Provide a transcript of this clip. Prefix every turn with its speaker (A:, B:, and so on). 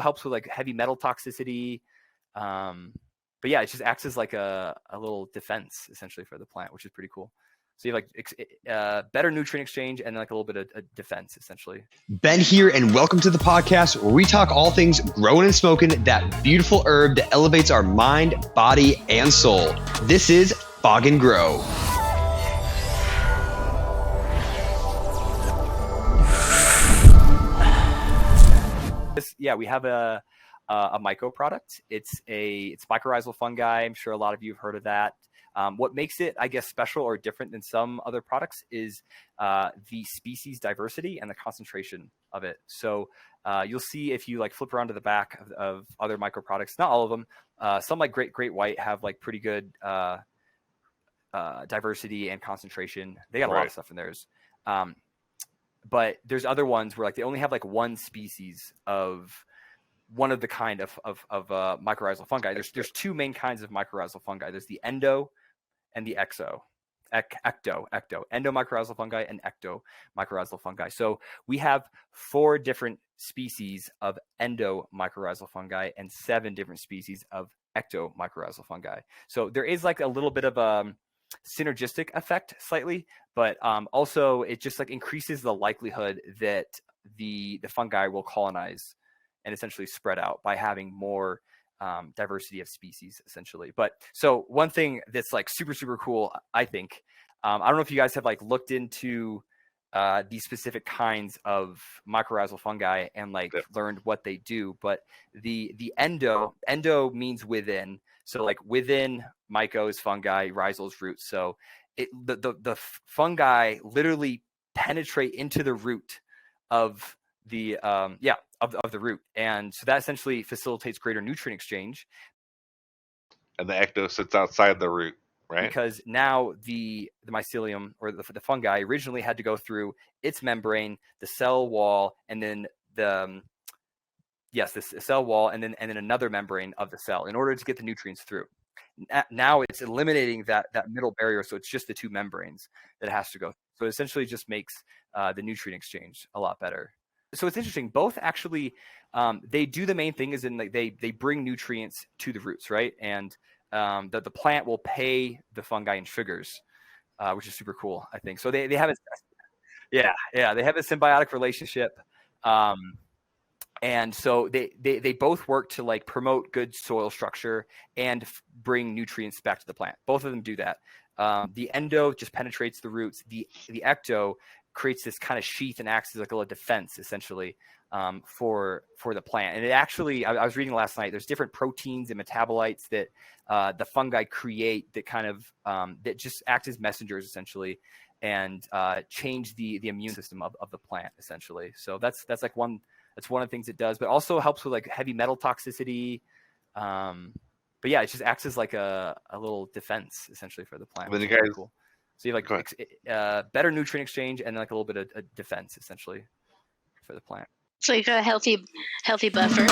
A: helps with like heavy metal toxicity. But yeah, it just acts as like a little defense essentially for the plant, which is pretty cool. So you have like better nutrient exchange and like a little bit of defense essentially.
B: Ben here, and welcome to the podcast where we talk all things growing and smoking that beautiful herb that elevates our mind, body, and soul. This is Fog and Grow.
A: Yeah, we have a myco product. It's mycorrhizal fungi. I'm sure a lot of you have heard of that. What makes it, I guess, special or different than some other products is the species diversity and the concentration of it. So you'll see if you like flip around to the back of other myco products, not all of them, some like Great White have like pretty good diversity and concentration. They got a lot of stuff in theirs. But there's other ones where like they only have like one species of one of the kind of mycorrhizal fungi. There's two main kinds of mycorrhizal fungi. There's the endo and the ecto mycorrhizal fungi and ecto mycorrhizal fungi. So we have 4 different species of endo mycorrhizal fungi and 7 different species of ecto mycorrhizal fungi. So there is like a little bit of a synergistic effect slightly, but also it just like increases the likelihood that the fungi will colonize and essentially spread out by having more diversity of species essentially. But so one thing that's like super cool, I think, I don't know if you guys have like looked into these specific kinds of mycorrhizal fungi and like learned what they do, but the endo means within. So like within mycos, fungi, rhizals, roots. So the fungi literally penetrate into the root of the of the root, and so that essentially facilitates greater nutrient exchange.
C: And the ecto sits outside the root, right?
A: Because now the mycelium or the fungi originally had to go through its membrane, the cell wall, and then the cell wall, and then another membrane of the cell in order to get the nutrients through. Now it's eliminating that middle barrier, so it's just the 2 membranes that it has to go. So it essentially just makes the nutrient exchange a lot better. So it's interesting. Both actually, they do the main thing is in like they bring nutrients to the roots, right? And the plant will pay the fungi in sugars, which is super cool, I think. So they have they have a symbiotic relationship, and so they both work to like promote good soil structure and bring nutrients back to the plant. Both of them do that. The endo just penetrates the roots. The ecto creates this kind of sheath and acts as like a little defense essentially for the plant. And it actually, I was reading last night, there's different proteins and metabolites that the fungi create that kind of that just act as messengers essentially and change the immune system of the plant essentially. So that's like one of the things it does, but also helps with like heavy metal toxicity. But yeah, it just acts as like a little defense essentially for the plant.
C: Then you guys,
A: cool. So you have like better nutrient exchange and like a little bit of defense essentially for the plant.
D: So you got a healthy buffer.